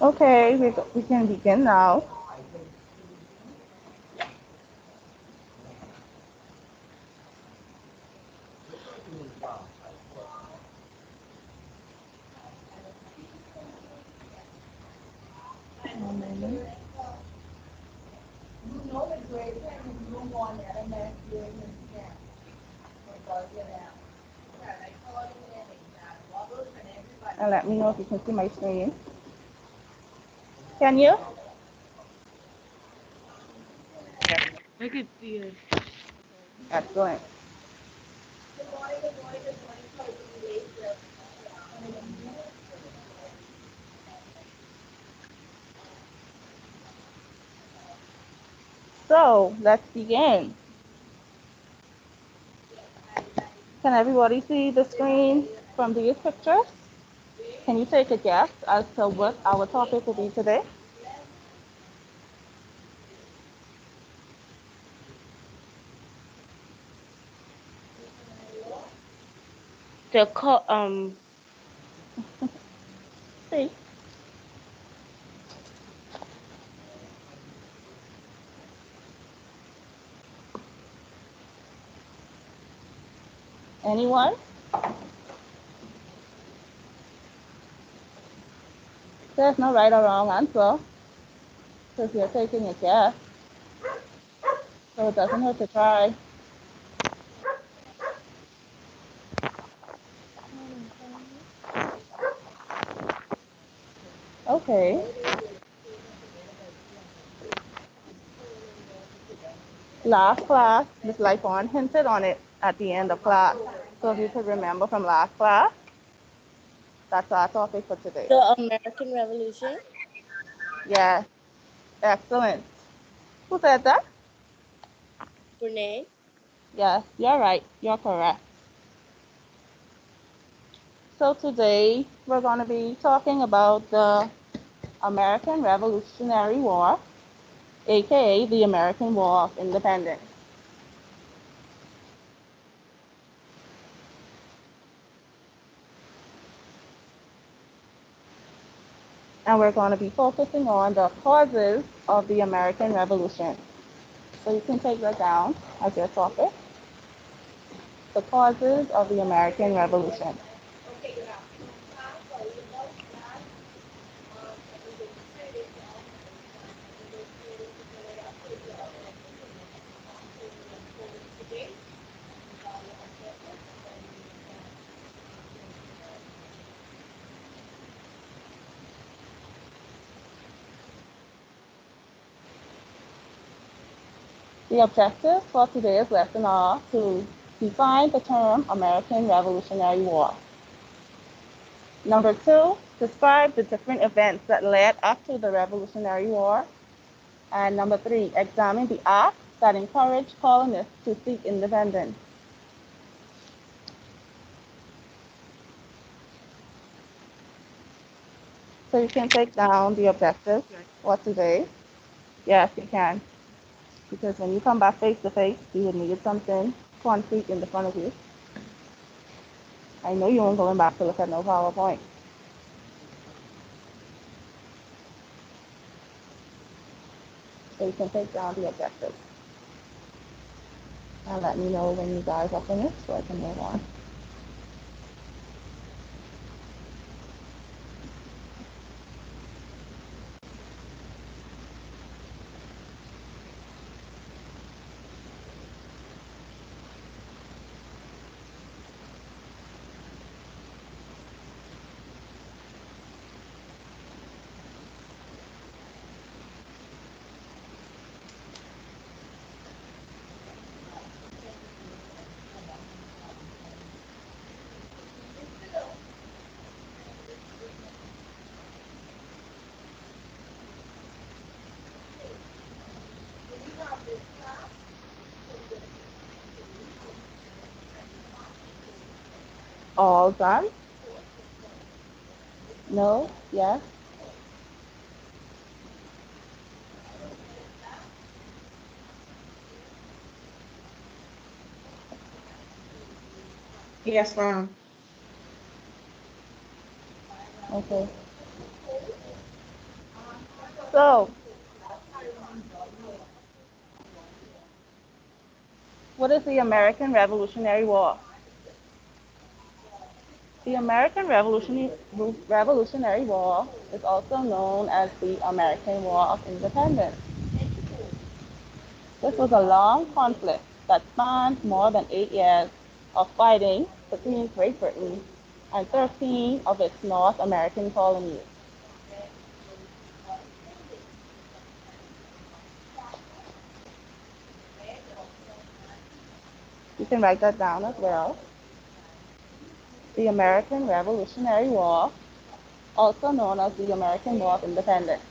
Okay, we can begin now. And let me know if you can see my screen. Can you? I could see it. Excellent. So let's begin. Can everybody see the screen from these pictures? Can you take a guess as to what our topic will be today? The See? Anyone? There's no right or wrong answer because you're taking a guess, so it doesn't hurt to try. Okay. Last class, Ms. Lyphorn hinted on it at the end of class. So if you could remember from last class, that's our topic for today. the American Revolution. Yes, excellent. Who said that? Renee. Yes, you're right. You're correct. So today we're going to be talking about the American Revolutionary War, aka the American War of Independence. And we're going to be focusing on the causes of the American Revolution. So you can take that down as your topic. The causes of the American Revolution. The objectives for today's lesson are to define the term American Revolutionary War. Number two, describe the different events that led up to the Revolutionary War. And number three, examine the acts that encouraged colonists to seek independence. So you can take down the objectives for today. Yes, you can. Because when you come back face to face, you would need something concrete in the front of you. I know you aren't going back to look at no PowerPoint. So you can take down the objectives. And let me know when you guys are finished so I can move on. All done? No? Yes? Yes, ma'am. Okay. So, what is the American Revolutionary War? The American Revolutionary War is also known as the American War of Independence. This was a long conflict that spanned more than 8 years of fighting between Great Britain and 13 of its North American colonies. You can write that down as well. The American Revolutionary War, also known as the American War of Independence.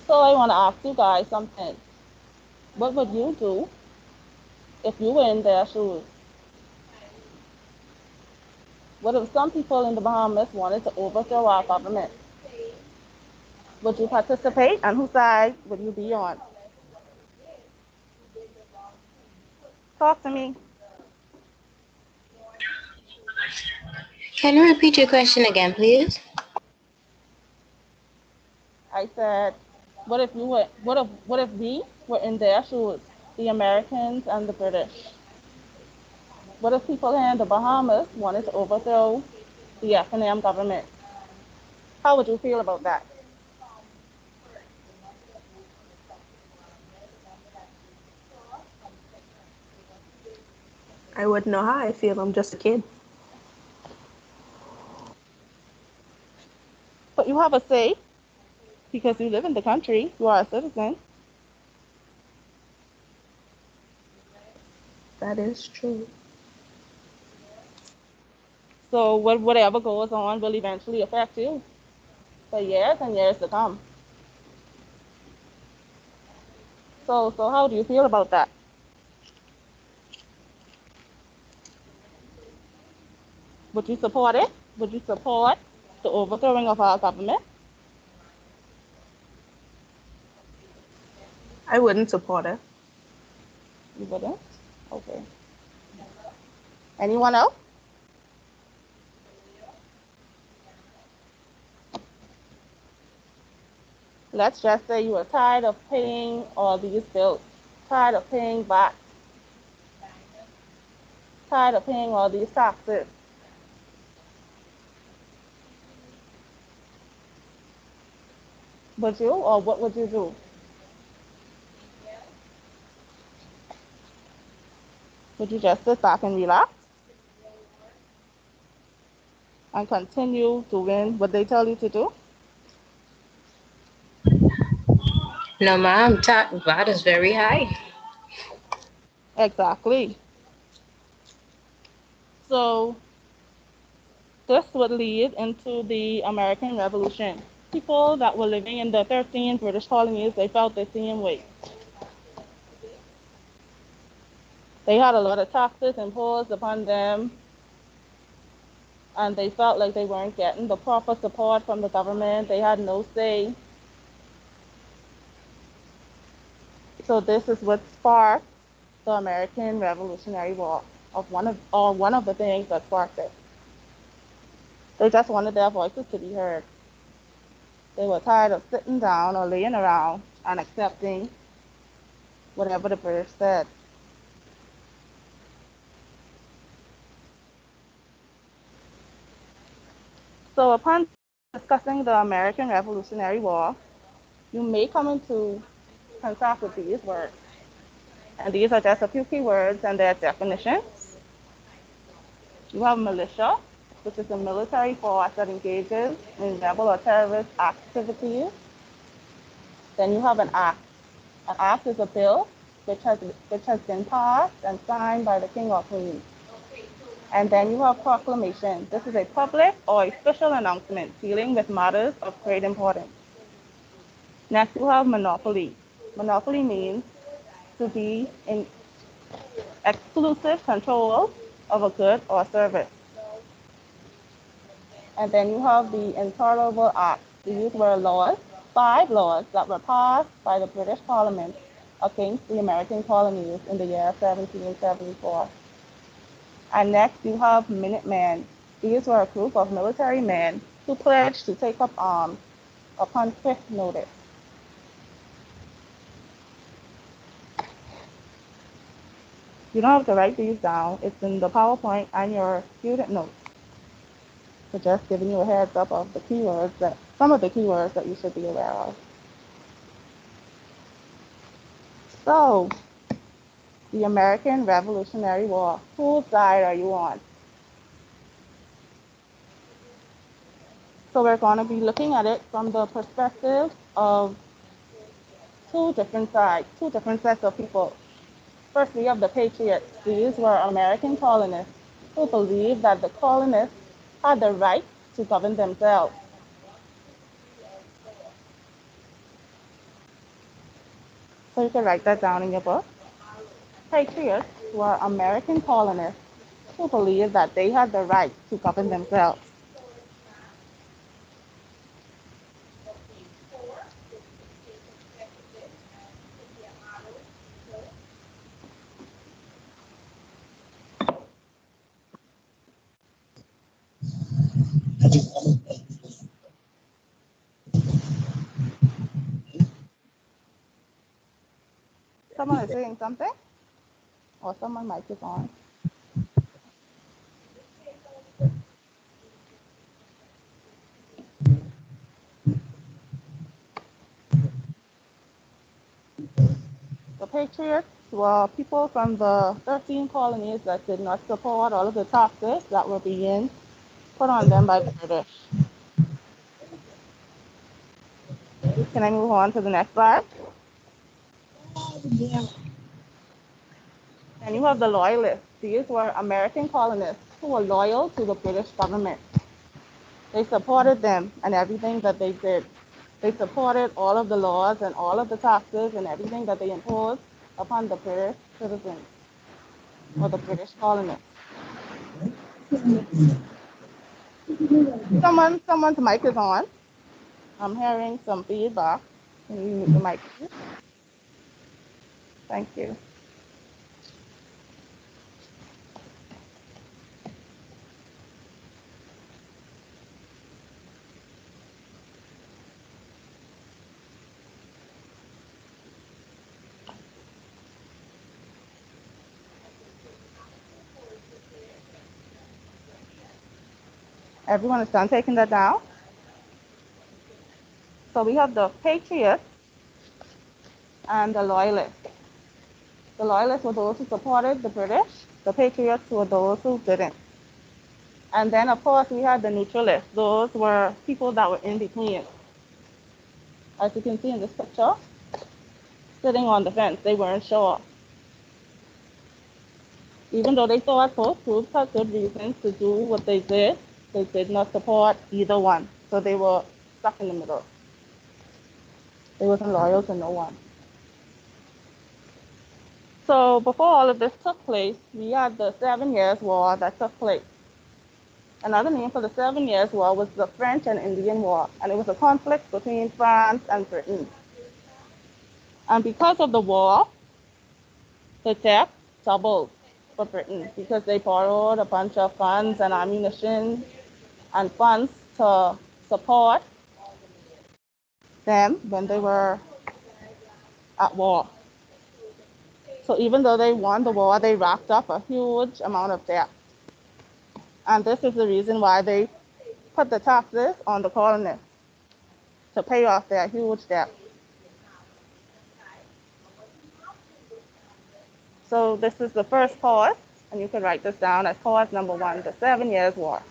So I want to ask you guys something. What would you do if you were in their shoes? What if some people in the Bahamas wanted to overthrow our government? Would you participate, and whose side would you be on? Talk to me. Can you repeat your question again, please? I said, what if we were in their shoes, the Americans and the British? What if people here in the Bahamas wanted to overthrow the F&M government? How would you feel about that? I wouldn't know how I feel. I'm just a kid. But you have a say because you live in the country. You are a citizen. That is true. So whatever goes on will eventually affect you for years and years to come. So how do you feel about that? Would you support it? Would you support the overthrowing of our government? I wouldn't support it. You wouldn't? Okay. Anyone else? Let's just say you are tired of paying all these bills, tired of paying back, tired of paying all these taxes. Would you, or what would you do? Would you just sit back and relax and continue doing what they tell you to do? No, ma'am. That is very high. Exactly. So this would lead into the American Revolution. People that were living in the 13 British colonies, they felt the same way. They had a lot of taxes imposed upon them, and they felt like they weren't getting the proper support from the government. They had no say. So this is what sparked the American Revolutionary War, one of the things that sparked it. They just wanted their voices to be heard. They were tired of sitting down or laying around and accepting whatever the British said. So upon discussing the American Revolutionary War, you may come into contact with these words. And these are just a few key words and their definitions. You have militia, which is a military force that engages in rebel or terrorist activities. Then you have an act. An act is a bill which has been passed and signed by the king or queen. And then you have proclamation. This is a public or official announcement dealing with matters of great importance. Next, you have monopoly. Monopoly means to be in exclusive control of a good or service. And then you have the Intolerable Act. These were laws, 5 laws that were passed by the British Parliament against the American colonies in the year 1774. And next you have Minutemen. These were a group of military men who pledged to take up arms upon swift notice. You don't have to write these down. It's in the PowerPoint and your student notes. So just giving you a heads up of the keywords some of the keywords that you should be aware of. So, the American Revolutionary War. Whose side are you on? So we're going to be looking at it from the perspective of 2 different sides, 2 different sets of people. First, we have the Patriots. These were American colonists who believed that the colonists had the right to govern themselves. So you can write that down in your book. Patriots were American colonists who believed that they had the right to govern themselves. Someone is saying something? Or someone mic is on. The Patriots were people from the 13 colonies that did not support all of the taxes that were being put on them by the British. Can I move on to the next slide? And you have the Loyalists. These were American colonists who were loyal to the British government. They supported them and everything that they did. They supported all of the laws and all of the taxes and everything that they imposed upon the British citizens or the British colonists. Someone's mic is on. I'm hearing some feedback. Can you mute the mic, please? Thank you. Everyone is done taking that down? So we have the Patriots and the Loyalists. The Loyalists were those who supported the British. The Patriots were those who didn't. And then, of course, we had the Neutralists. Those were people that were in between. As you can see in this picture, sitting on the fence, they weren't sure. Even though they thought both groups had good reasons to do what they did not support either one. So they were stuck in the middle. They wasn't loyal to no one. So before all of this took place, we had the 7 Years' War that took place. Another name for the 7 Years' War was the French and Indian War, and it was a conflict between France and Britain. And because of the war, the debt doubled for Britain because they borrowed a bunch of guns and ammunition and funds to support them when they were at war. So even though they won the war, they racked up a huge amount of debt. And this is the reason why they put the taxes on the colonists to pay off their huge debt. So this is the first cause, and you can write this down as cause number 1, the 7 Years' War.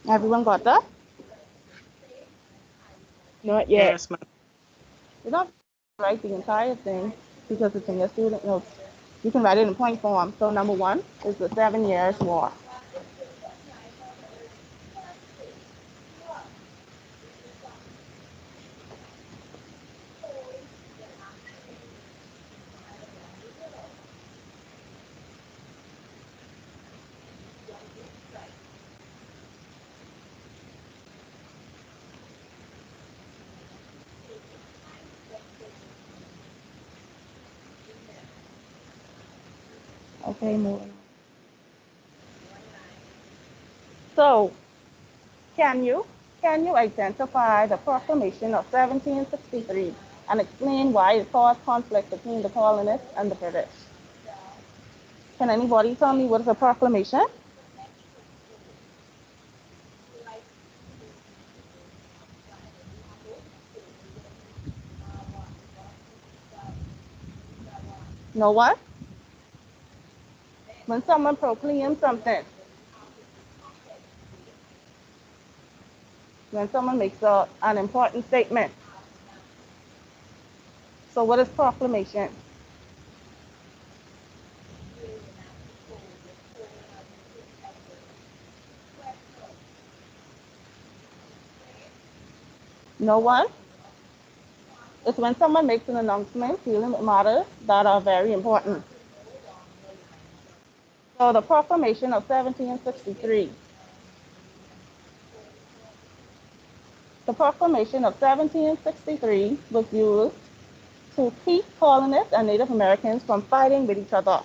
Everyone got that? Not yet. Yes, ma'am. You don't have to write the entire thing because it's in your student notes. You can write it in point form. So number one is the 7 Years' War. Okay, moving on. So can you can you identify the Proclamation of 1763 and explain why it caused conflict between the colonists and the British? Can anybody tell me what is a proclamation? No one? When someone proclaims something, when someone makes an important statement. So what is proclamation? No one? It's when someone makes an announcement dealing with matters that are very important. So the Proclamation of 1763. The Proclamation of 1763 was used to keep colonists and Native Americans from fighting with each other.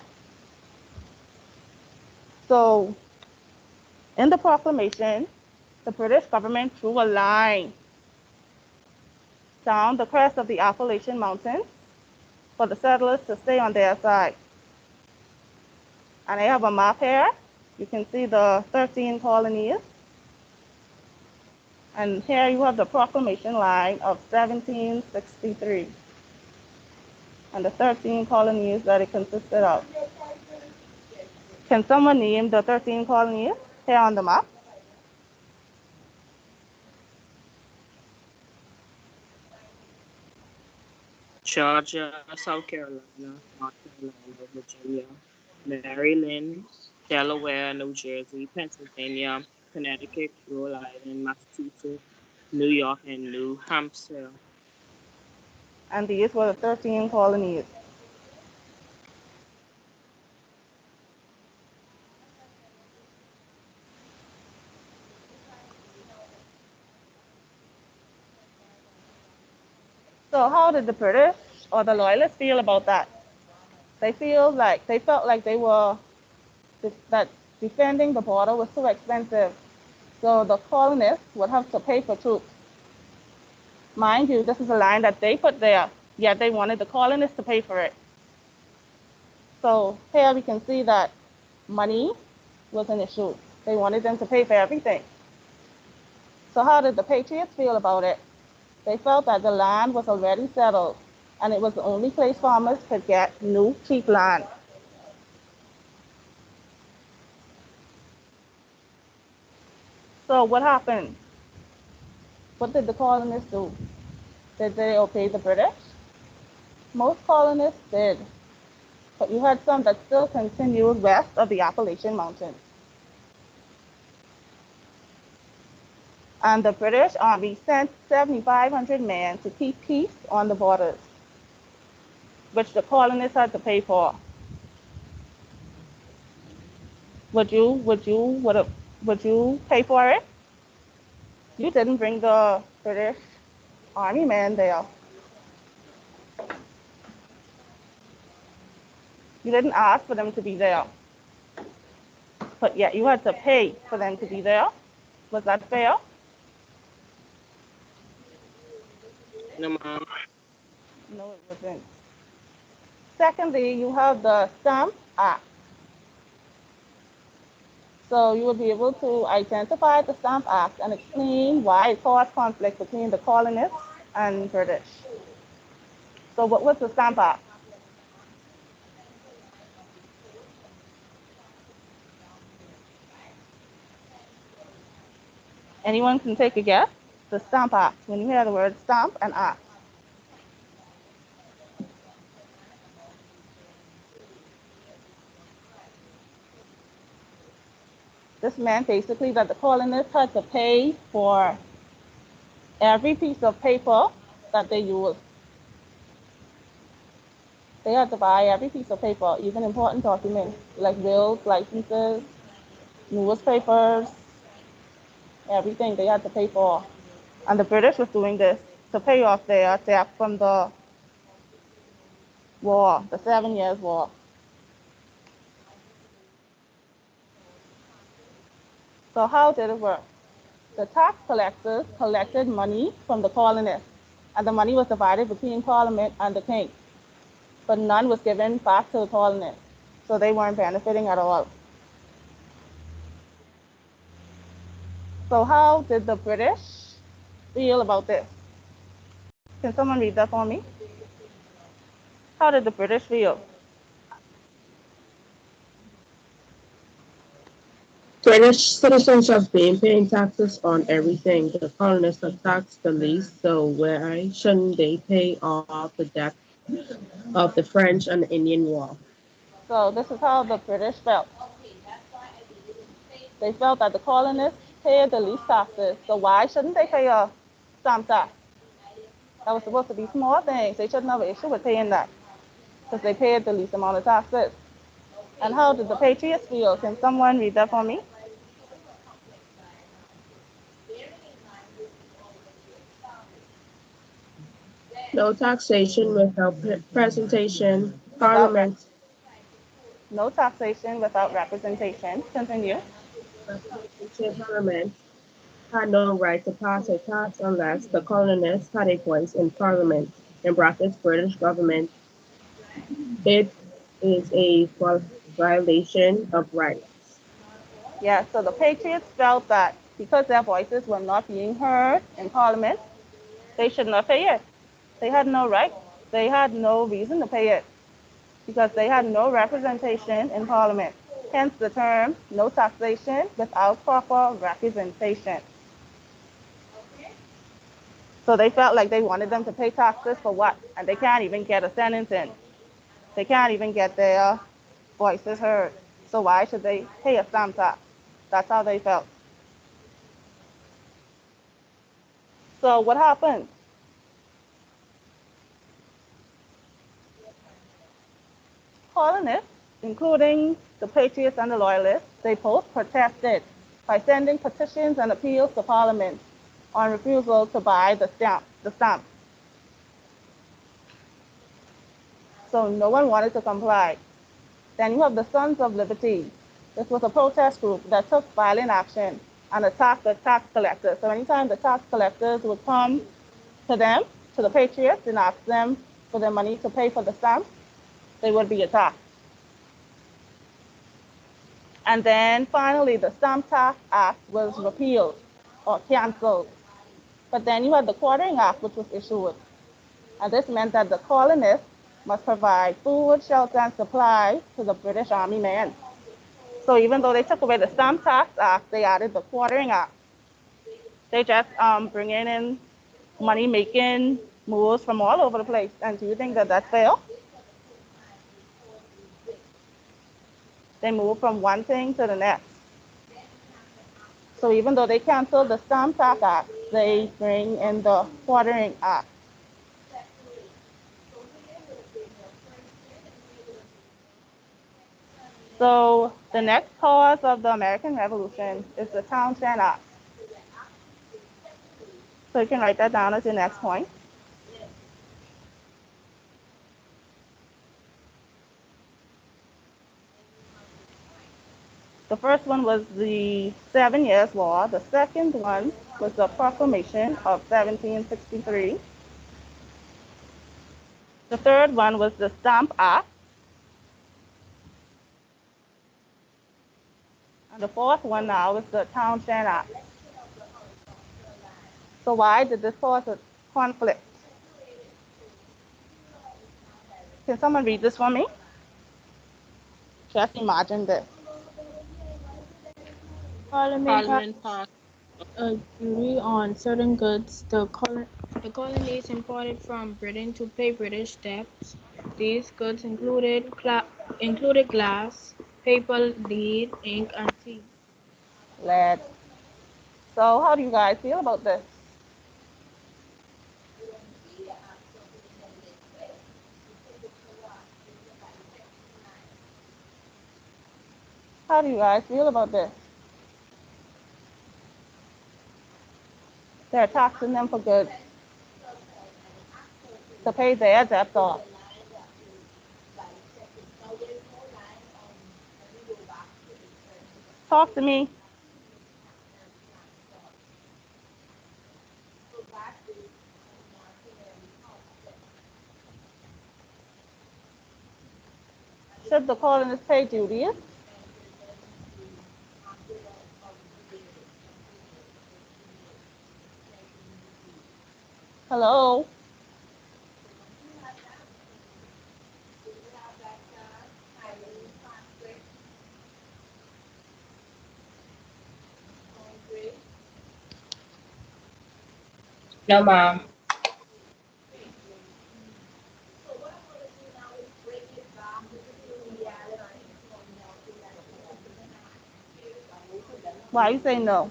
So in the proclamation, the British government drew a line down the crest of the Appalachian Mountains for the settlers to stay on their side. And I have a map here. You can see the 13 colonies. And here you have the proclamation line of 1763 and the 13 colonies that it consisted of. Can someone name the 13 colonies here on the map? Georgia, South Carolina, North Carolina, Virginia, Maryland, Delaware, New Jersey, Pennsylvania, Connecticut, Rhode Island, Massachusetts, New York, and New Hampshire. And these were the 13 colonies. So how did the British or the Loyalists feel about that? They felt like they were that defending the border was too expensive. So the colonists would have to pay for troops. Mind you, this is a line that they put there, yet they wanted the colonists to pay for it. So here we can see that money was an issue. They wanted them to pay for everything. So how did the Patriots feel about it? They felt that the land was already settled and it was the only place farmers could get new cheap land. So what happened? What did the colonists do? Did they obey the British? Most colonists did, but you had some that still continued west of the Appalachian Mountains. And the British Army sent 7,500 men to keep peace on the borders, which the colonists had to pay for. Would you pay for it? You didn't bring the British Army men there. You didn't ask for them to be there, but yet you had to pay for them to be there. Was that fair? No, ma'am. No, it wasn't. Secondly, you have the Stamp Act. So you will be able to identify the Stamp Act and explain why it caused conflict between the colonists and British. So what was the Stamp Act? Anyone can take a guess? The Stamp Act. When you hear the word stamp and act. This meant basically that the colonists had to pay for every piece of paper that they used. They had to buy every piece of paper, even important documents like wills, licenses, newspapers, everything they had to pay for. And the British was doing this to pay off their debt from the war, the 7 Years' War. So how did it work? The tax collectors collected money from the colonists, and the money was divided between Parliament and the king. But none was given back to the colonists, so they weren't benefiting at all. So how did the British feel about this? Can someone read that for me? How did the British feel? British citizens have been paying taxes on everything. The colonists have taxed the least, so why shouldn't they pay off the debt of the French and Indian War? So this is how the British felt. They felt that the colonists paid the least taxes, so why shouldn't they pay a stamp tax? That was supposed to be small things. They shouldn't have an issue with paying that because they paid the least amount of taxes. And how did the Patriots feel? Can someone read that for me? No taxation without presentation. Without Parliament no taxation without representation. Continue. Parliament had no right to pass a tax unless the colonists had a voice in Parliament, in brackets British government. It is a violation of rights. Yeah, so the Patriots felt that because their voices were not being heard in Parliament, they should not pay it. They had no right. They had no reason to pay it because they had no representation in Parliament. Hence the term no taxation without proper representation. So they felt like they wanted them to pay taxes for what? And they can't even get a sentence in. They can't even get their voices heard. So why should they pay a stamp tax? That's how they felt. So what happened? Colonists, including the Patriots and the Loyalists, they both protested by sending petitions and appeals to Parliament on refusal to buy the stamp. So no one wanted to comply. Then you have the Sons of Liberty. This was a protest group that took violent action and attacked the tax collectors. So anytime the tax collectors would come to them, to the Patriots, and ask them for their money to pay for the stamps, they would be attacked. And then finally, the Stamp Tax Act was repealed or canceled. But then you had the Quartering Act, which was issued. And this meant that the colonists must provide food, shelter, and supply to the British Army men. So even though they took away the Stamp Tax Act, they added the Quartering Act. They just bringing in money-making moves from all over the place. And do you think that that's fair? They move from one thing to the next. So even though they canceled the Stamp Tax Act, they bring in the Quartering Act. So the next cause of the American Revolution is the Townshend Act. So you can write that down as your next point. The first one was the 7 Years' War. The second one was the Proclamation of 1763. The third one was the Stamp Act. And the fourth one now is the Townshend Act. So why did this cause a conflict? Can someone read this for me? Just imagine this. Parliament Parliament passed A duty on certain goods the colonies imported from Britain to pay British debts. These goods included glass, paper, lead, ink, and tea. Lead. So how do you guys feel about this? How do you guys feel about this? They're taxing them for goods to pay their debt off. Talk to me. Should the colonists pay duties? Hello? No, mom. Why you say no?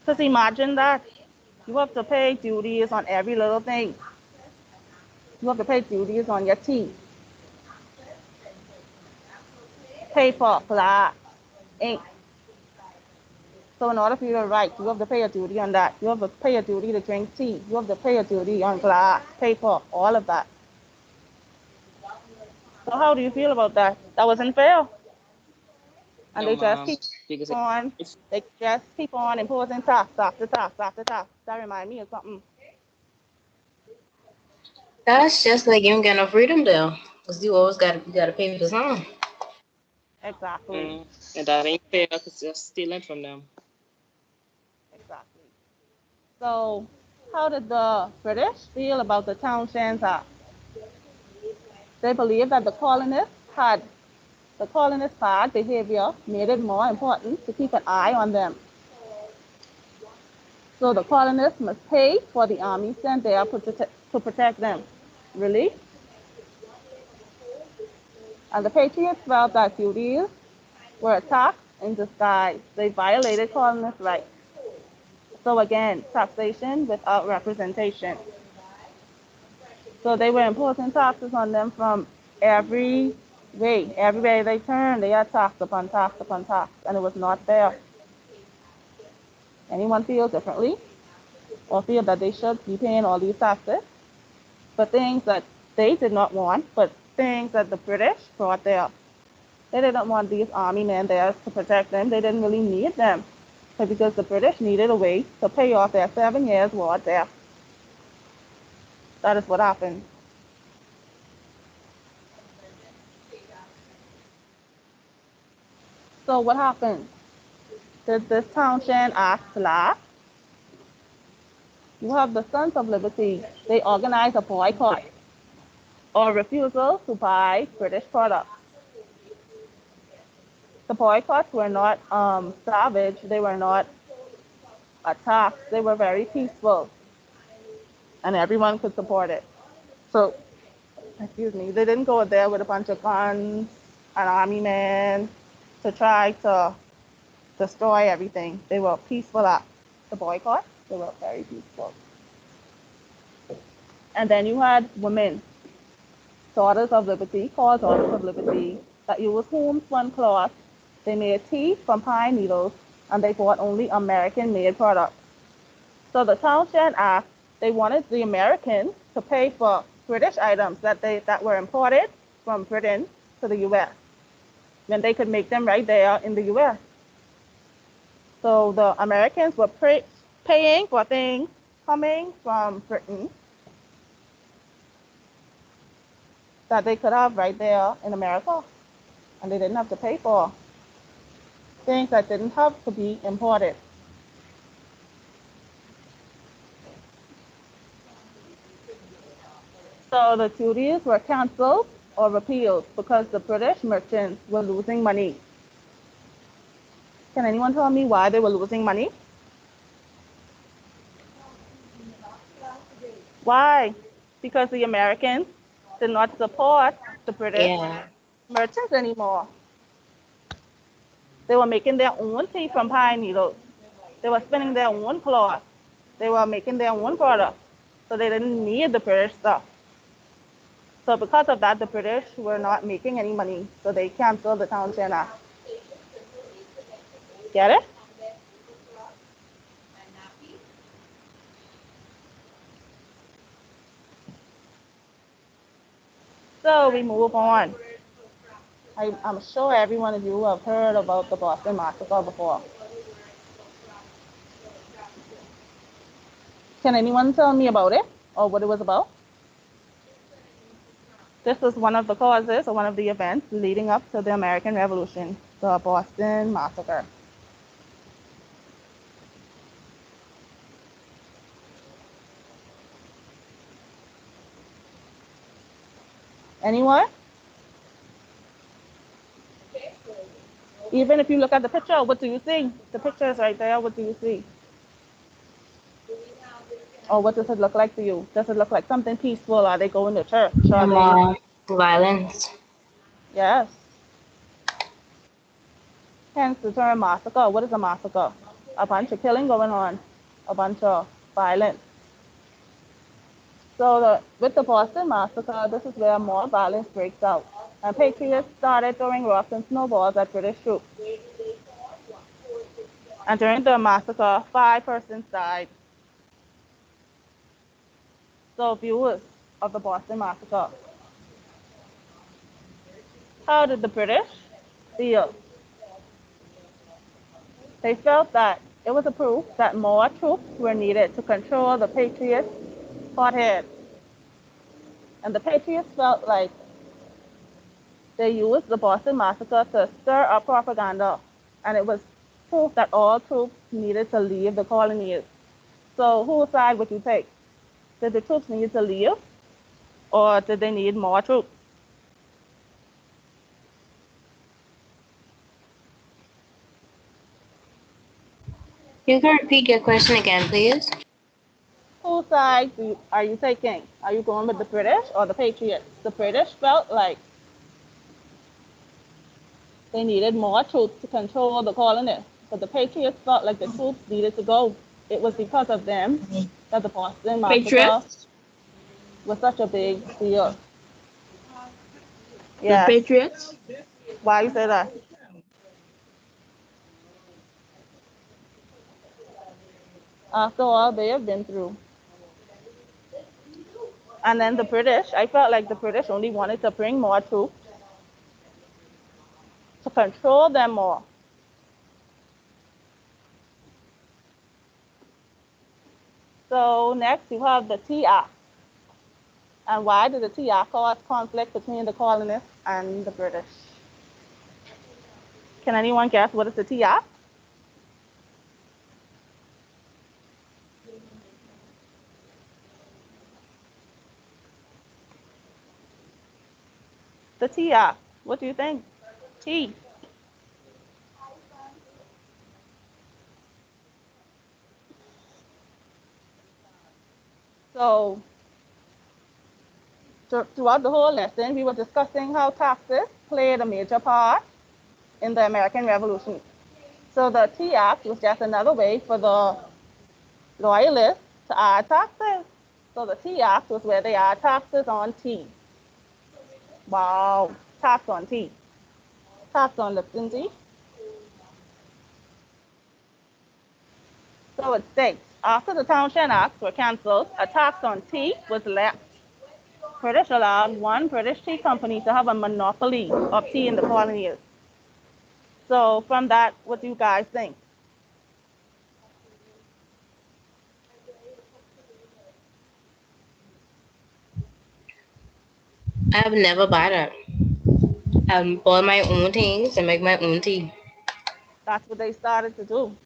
Because imagine that. You have to pay duties on every little thing. You have to pay duties on your tea, paper, glass, ink. So in order for you to write, you have to pay a duty on that. You have to pay a duty to drink tea. You have to pay a duty on glass, paper, all of that. So how do you feel about that? That wasn't fair. And No, they just mom, keep because on, it's they just keep on imposing tax after tax after tax. That reminds me of something. That's just like you don't get no freedom though. Cause you gotta pay for something. Exactly. and that ain't fair because you're stealing from them. Exactly. So how did the British feel about the Townshend Act? They believed that the colonists' bad behavior made it more important to keep an eye on them. So the colonists must pay for the army sent there to protect them. Really? And the Patriots felt that duties were a tax in disguise. They violated colonists' rights. So again, taxation without representation. So they were imposing taxes on them from every way. Every way they turned, they had tax upon tax upon tax, and it was not fair. Anyone feel differently or feel that they should be paying all these taxes for things that they did not want, but things that the British brought there? They didn't want these army men there to protect them. They didn't really need them. But because the British needed a way to pay off their 7 years war debt, that is what happened. So what happened? Did this Townshend Act last? You have the Sons of Liberty. They organized a boycott or refusal to buy British products. The boycotts were not savage. They were not attacks. They were very peaceful, and everyone could support it. So, excuse me, they didn't go there with a bunch of guns and army men to try to destroy everything. They were peaceful acts. The boycott, they were very peaceful. And then you had women, daughters of liberty, called daughters of liberty, that used homespun cloth. They made tea from pine needles, and they bought only American-made products. So the Townshend Act, they wanted the Americans to pay for British items that were imported from Britain to the U.S. when they could make them right there in the U.S. So the Americans were paying for things coming from Britain that they could have right there in America, and they didn't have to pay for things that didn't have to be imported. So the duties were canceled or repealed because the British merchants were losing money. Can anyone tell me why they were losing money? Why? Because the Americans did not support the British Yeah. merchants anymore. They were making their own tea from pine needles. They were spinning their own cloth. They were making their own products. So they didn't need the British stuff. So because of that, the British were not making any money. So they canceled the Townshend Act. Get it? So we move on. I'm sure every one of you have heard about the Boston Massacre before. Can anyone tell me about it or what it was about? This was one of the causes or one of the events leading up to the American Revolution, the Boston Massacre. Anyone? Even if you look at the picture, what do you see? The picture is right there. What do you see? Or what does it look like to you? Does it look like something peaceful? Are they going to church? Are they? More violence. Yes. Hence the term massacre. What is a massacre? A bunch of killing going on, a bunch of violence. So with the Boston Massacre, this is where more violence breaks out. And patriots started throwing rocks and snowballs at British troops. And during the massacre, 5 persons died. So viewers of the Boston Massacre, how did the British feel? They felt that it was a proof that more troops were needed to control the Patriots' hothead. And the Patriots felt like they used the Boston Massacre to stir up propaganda. And it was proof that all troops needed to leave the colonies. So whose side would you take? Did the troops need to leave or did they need more troops? You can repeat your question again, please. Whose side are you taking? Are you going with the British or the Patriots? The British felt like they needed more troops to control the colonies, but the Patriots felt like the troops needed to go. It was because of them that the Boston Massacre Patriots? was such a big deal. The Yes. Patriots? Why you say that? After all they have been through. And then the British, I felt like the British only wanted to bring more troops to control them more. So next you have the Tea Act. And why did the Tea Act cause conflict between the colonists and the British? Can anyone guess what is the Tea Act? The Tea Act. What do you think? Tea. So throughout the whole lesson, we were discussing how taxes played a major part in the American Revolution. So the Tea Act was just another way for the loyalists to add taxes. So the Tea Act was where they add taxes on tea. Wow, tax on tea. Tax on Lipton tea. So it states, after the Townshend Acts were cancelled, a tax on tea was left. British allowed one British tea company to have a monopoly of tea in the colonies. So from that, what do you guys think? I've never bought it. I boil my own things and make my own tea. That's what they started to do.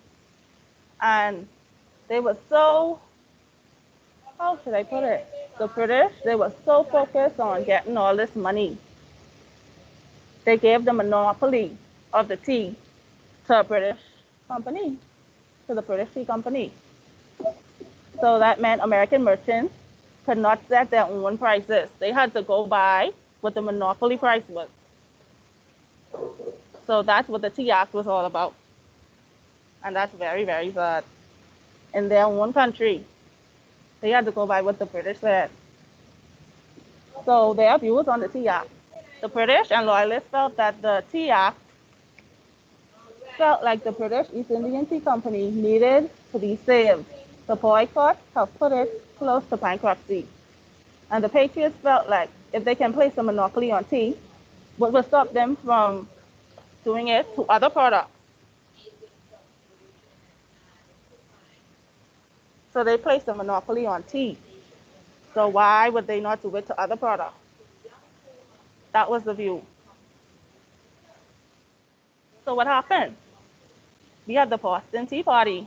And they were so, how should I put it? The British, they were so focused on getting all this money they gave the monopoly of the tea to a British company, to the British Tea Company. So that meant American merchants could not set their own prices. They had to go by what the monopoly price was. So that's what the Tea Act was all about. And that's very, very sad. In their own country, they had to go by what the British said. So their views on the Tea Act. The British and Loyalists felt that the Tea Act felt like the British East Indian Tea Company needed to be saved. The boycott have put it close to bankruptcy. And the Patriots felt like if they can place a monopoly on tea, what will stop them from doing it to other products? So they placed a monopoly on tea. So why would they not do it to other products? That was the view. So what happened? We had the Boston Tea Party.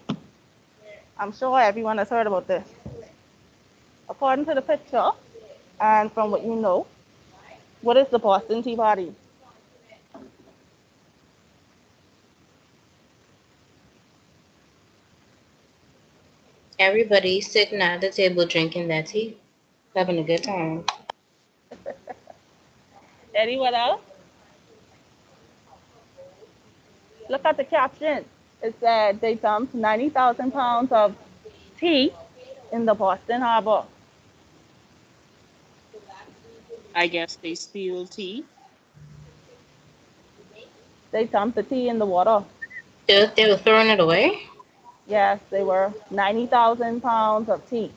I'm sure everyone has heard about this. According to the picture, and from what you know, what is the Boston Tea Party? Everybody sitting at the table drinking their tea, having a good time. Anyone else? Look at the caption. It said they dumped 90,000 pounds of tea in the Boston Harbor. I guess they steal tea. They dumped the tea in the water. They were throwing it away? Yes, they were 90,000 pounds of tea.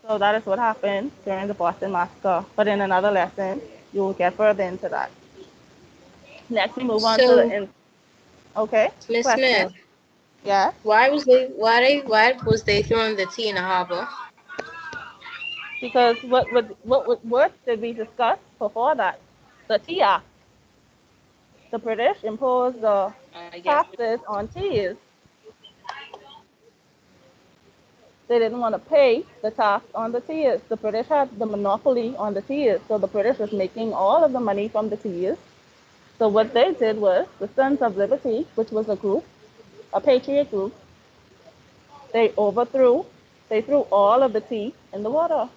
So that is what happened during the Boston Massacre. But in another lesson, you will get further into that. Next, we move on to So, the okay Miss question. Smith, Yeah, why was they throwing the tea in the harbor? because what did we discuss before that? The Tea Act. The British imposed the I guess taxes on teas. They didn't want to pay the tax on the teas. The British had the monopoly on the teas, so the British was making all of the money from the teas. So what they did was the Sons of Liberty, which was a group, a patriot group, they overthrew, they threw all of the tea in the water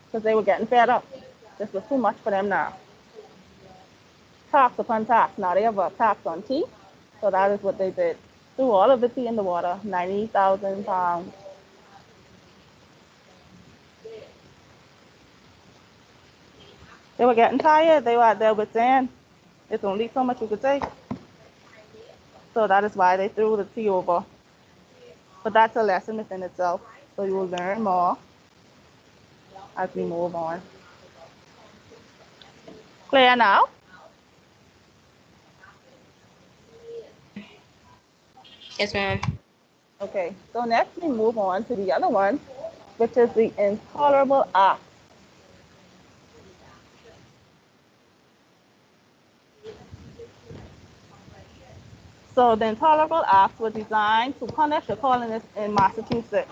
because they were getting fed up. This was too much for them now. Tax upon tax. Now they have a tax on tea, so that is what they did. Threw all of the tea in the water, 90,000 pounds. They were getting tired. They were out there with sand. It's only so much you could take. So that is why they threw the tea over. But that's a lesson within itself. So you will learn more as we move on. Clear now? Yes, ma'am. Okay. So next we move on to the other one, which is the intolerable act. So the intolerable acts were designed to punish the colonists in Massachusetts,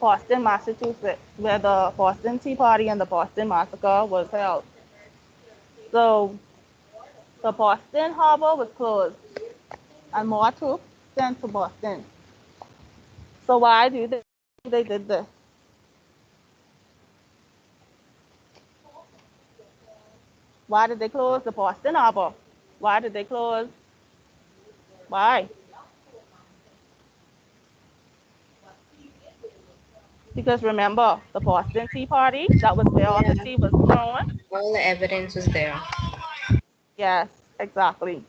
Boston, Massachusetts, where the Boston Tea Party and the Boston Massacre was held. So the Boston harbor was closed and more troops sent to Boston. So why do you think they did this? Why did they close the Boston harbor? Why did they close? Why? Because remember, the Boston Tea Party, that was where all the Yeah, tea was thrown. all the evidence was there. Yes, exactly.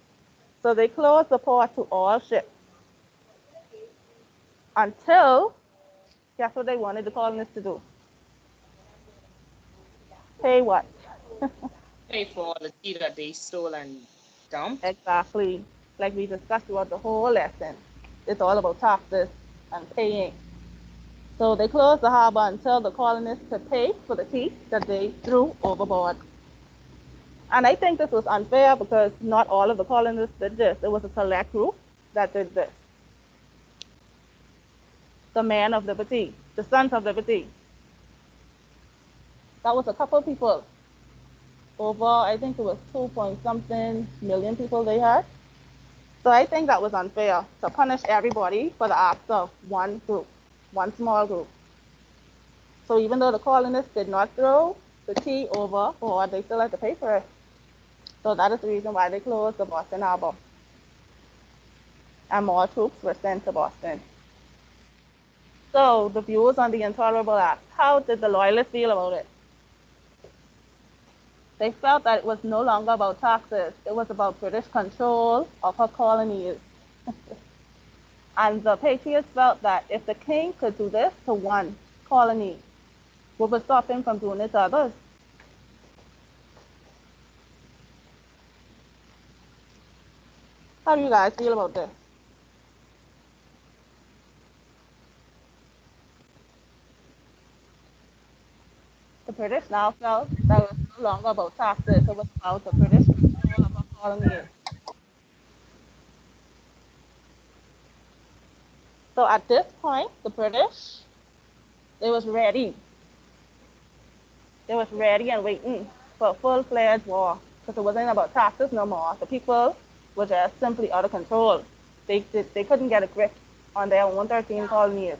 So they closed the port to all ships until, guess what they wanted the colonists to do? Pay what? pay for all the tea that they stole and dumped. Exactly. Like we discussed throughout the whole lesson. It's all about taxes and paying. So they closed the harbor until the colonists could pay for the tea that they threw overboard. And I think this was unfair because not all of the colonists did this. It was a select group that did this. the men of liberty, the sons of liberty. That was a couple people. Over, I think it was 2 point something million people they had. So I think that was unfair to punish everybody for the acts of one group, one small group. So even though the colonists did not throw the tea overboard, they still had to pay for it. So that is the reason why they closed the Boston Harbor. And more troops were sent to Boston. So the views on the Intolerable Act. How did the Loyalists feel about it? They felt that it was no longer about taxes. It was about British control of her colonies. And the Patriots felt that if the king could do this to one colony, what would stop him from doing it to others? How do you guys feel about this? The British now felt that it was no longer about taxes. It was about the British control of our colonies. So at this point, the British, they was ready. They was ready and waiting for a full-fledged war because it wasn't about taxes no more. The people were just simply out of control. They couldn't get a grip on their own 13 colonies.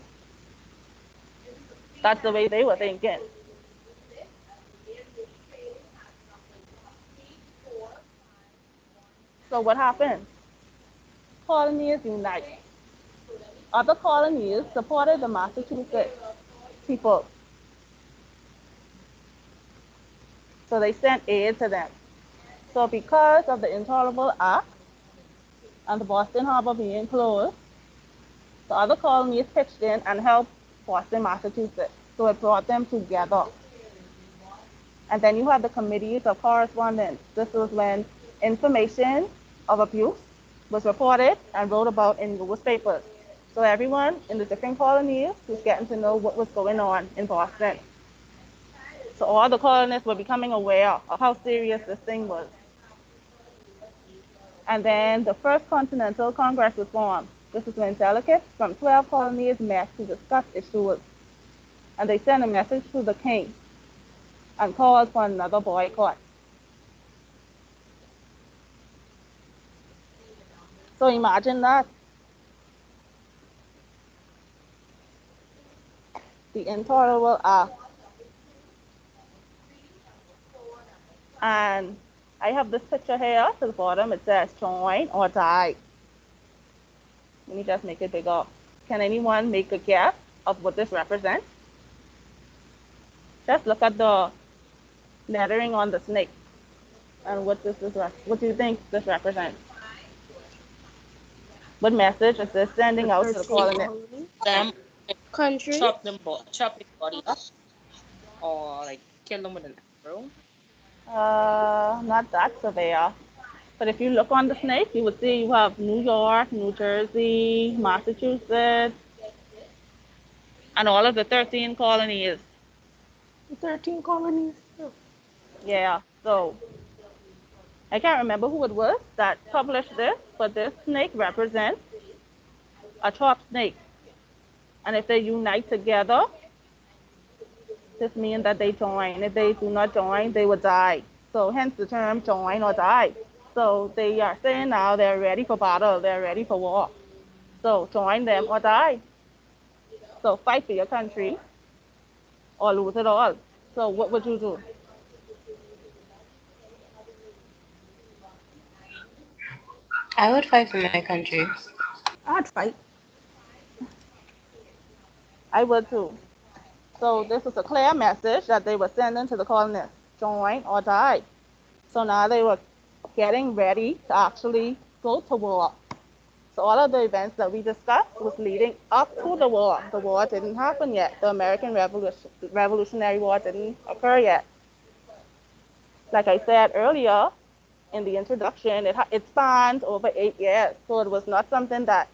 That's the way they were thinking. So what happened? Colonies unite. Other colonies supported the Massachusetts people. So they sent aid to them. So because of the Intolerable Act and the Boston Harbor being closed, the other colonies pitched in and helped Boston, Massachusetts. So it brought them together. And then you have the committees of correspondence. This was when information of abuse was reported and wrote about in newspapers. So everyone in the different colonies was getting to know what was going on in Boston. So all the colonists were becoming aware of how serious this thing was. And then the First Continental Congress was formed. This is when delegates from 12 colonies met to discuss issues. And they sent a message to the king and called for another boycott. So imagine that. The Intolerable Act. And I have this picture here to the bottom. It says join or die. Let me just make it bigger. Can anyone make a guess of what this represents? Just look at the lettering on the snake. And what do you think this represents? What message is this The sending out to the 13 colonists? colonies. Them Country. chop his body up, or like kill them with an arrow. Not that severe. But if you look on the snake, you would see you have New York, New Jersey, Massachusetts, and all of the 13 colonies. The 13 colonies. Oh. Yeah, so I can't remember who it was that published this, but this snake represents a chopped snake. And if they unite together, this means that they join. If they do not join, they will die. So hence the term join or die. So they are saying now they're ready for battle, they're ready for war. So join them or die. So fight for your country or lose it all. So what would you do? I would fight for my country. I'd fight. I would too. So this was a clear message that they were sending to the colonists: join or die. So now they were getting ready to actually go to war. So all of the events that we discussed was leading up to the war. The war didn't happen yet. The American Revolutionary War didn't occur yet. Like I said earlier in the introduction, it spanned over 8 years. So it was not something that,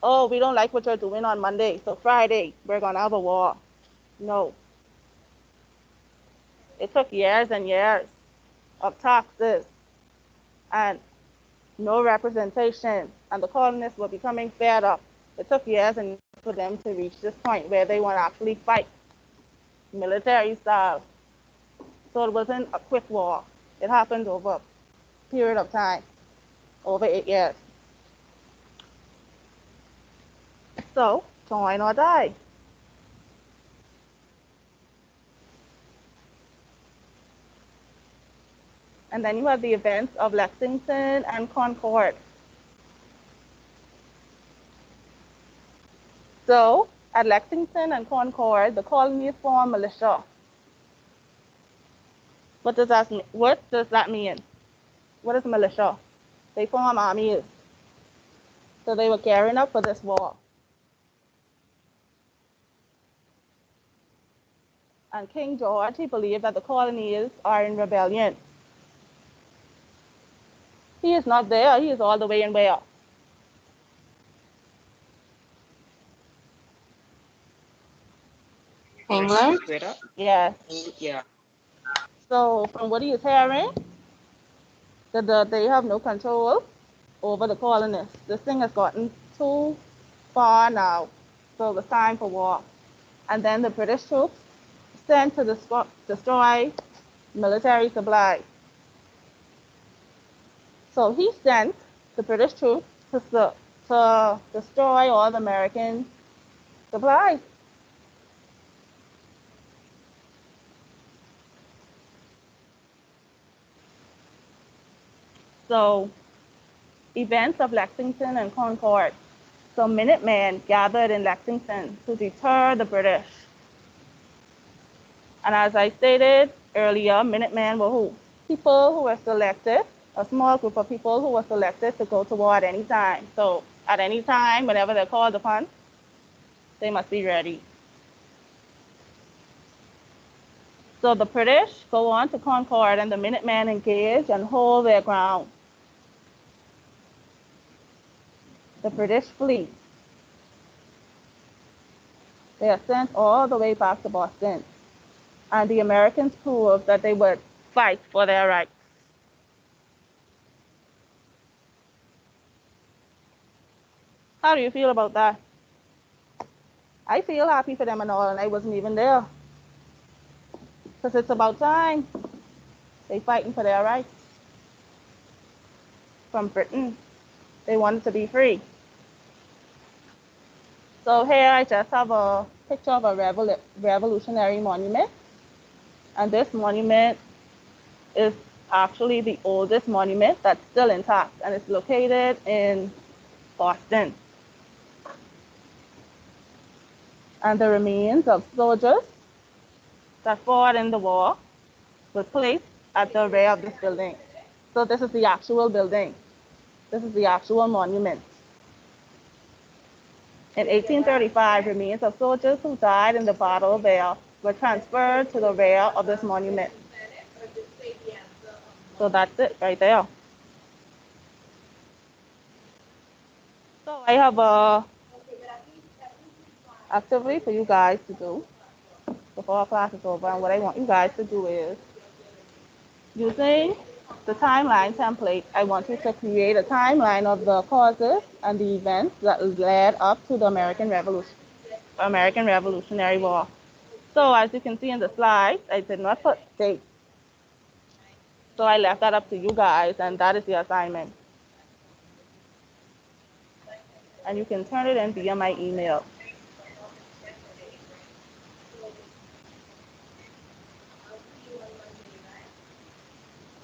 oh, we don't like what you're doing on Monday, so Friday we're gonna have a war. No, it took years and years of taxes and no representation, and the colonists were becoming fed up. It took years and for them to reach this point where they want to actually fight military style. So it wasn't a quick war. It happened over a period of time, over 8 years. So join or die. And then you have the events of Lexington and Concord. So at Lexington and Concord, the colonies formed militia. What does that mean? What is militia? They form armies. So they were gearing up for this war. And King George, he believed that the colonies are in rebellion. He is not there. He is all the way in where? England? Yes. Yeah. So from what he is hearing, that they have no control over the colonists. This thing has gotten too far now. So it's time for war. And then the British troops sent to destroy military supplies. So he sent the British troops to destroy all the American supplies. So events of Lexington and Concord. So Minutemen gathered in Lexington to deter the British. And as I stated earlier, Minutemen were who? People who were selected, a small group of people who were selected to go to war at any time. So at any time, whenever they're called upon, they must be ready. So the British go on to Concord and the Minutemen engage and hold their ground. The British flee. They are sent all the way back to Boston. And the Americans proved that they would fight for their rights. How do you feel about that? I feel happy for them and all, and I wasn't even there. Because it's about time. They fighting for their rights. From Britain, they wanted to be free. So here I just have a picture of a revolutionary monument. And this monument is actually the oldest monument that's still intact, and it's located in Boston. And the remains of soldiers that fought in the war was placed at the rear of this building. So this is the actual building. This is the actual monument. In 1835, remains of soldiers who died in the Battle of Vail were transferred to the rear of this monument. So that's it right there. So I have a activity for you guys to do before our class is over. And what I want you guys to do is, using the timeline template, I want you to create a timeline of the causes and the events that led up to the American Revolutionary War. So as you can see in the slides, I did not put dates. So I left that up to you guys, and that is the assignment. And you can turn it in via my email.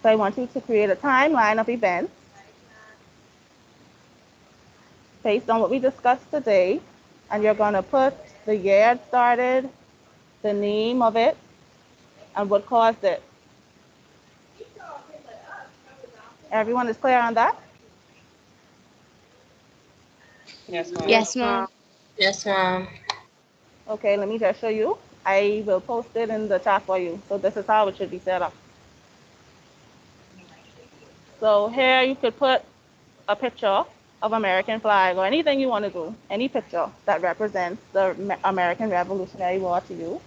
So I want you to create a timeline of events based on what we discussed today, and you're going to put the year it started, the name of it, and what caused it. Everyone is clear on that? Yes, ma'am. Yes, ma'am. Yes, ma'am. Okay, let me just show you. I will post it in the chat for you. So this is how it should be set up. So here you could put a picture of American flag or anything you want to do, any picture that represents the American Revolutionary War to you.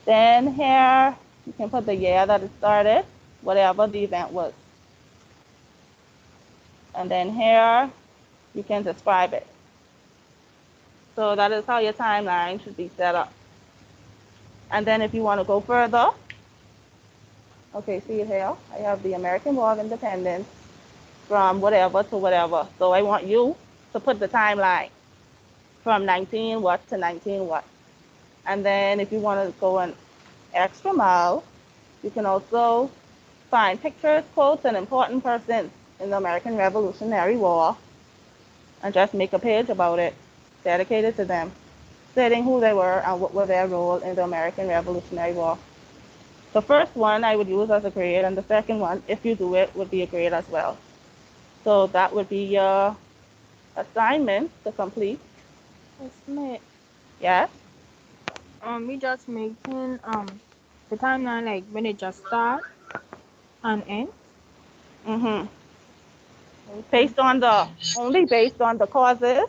Then here you can put the year that it started, whatever the event was. And then here you can describe it. So that is how your timeline should be set up. And then if you want to go further, okay, see it here? I have the American War of Independence from whatever to whatever. So I want you to put the timeline from 19 what to 19 what. And then if you want to go an extra mile, you can also find pictures, quotes, and important persons in the American Revolutionary War and just make a page about it, dedicated to them, stating who they were and what were their role in the American Revolutionary War. The first one I would use as a grade, and the second one, if you do it, would be a grade as well. So that would be your assignment to complete. Estimate. Yes? We just making the timeline like when it just start and end. Mm-hmm. Okay. Only based on the causes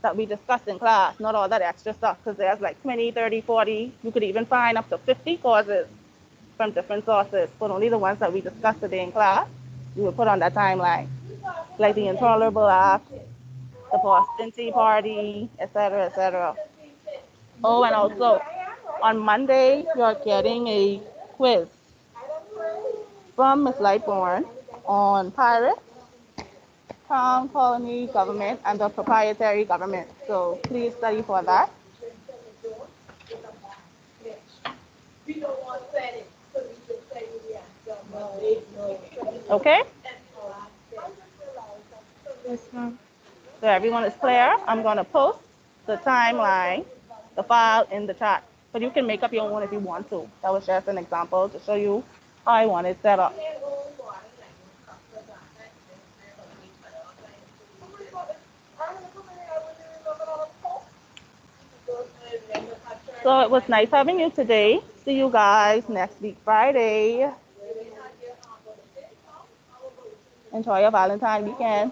that we discussed in class, not all that extra stuff, because there's like 20, 30, 40, you could even find up to 50 causes from different sources, but only the ones that we discussed today in class, you would put on that timeline, like the Intolerable Act, the Boston Tea Party, etc., etc. Oh, and also on Monday, you're getting a quiz from Ms. Lightbourne on pirates, crown, colony, government, and the proprietary government. So please study for that. Okay? Yes, ma'am. So everyone is clear. I'm going to post the timeline, the file in the chat. But you can make up your own if you want to. That was just an example to show you how I want it set up. So it was nice having you today. See you guys next week, Friday. Enjoy your Valentine weekend.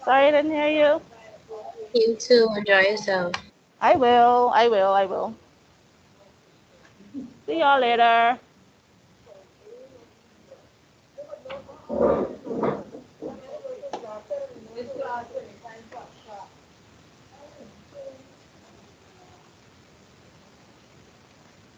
Sorry I didn't hear you. You too. Enjoy yourself. I will. I will. I will. See y'all later.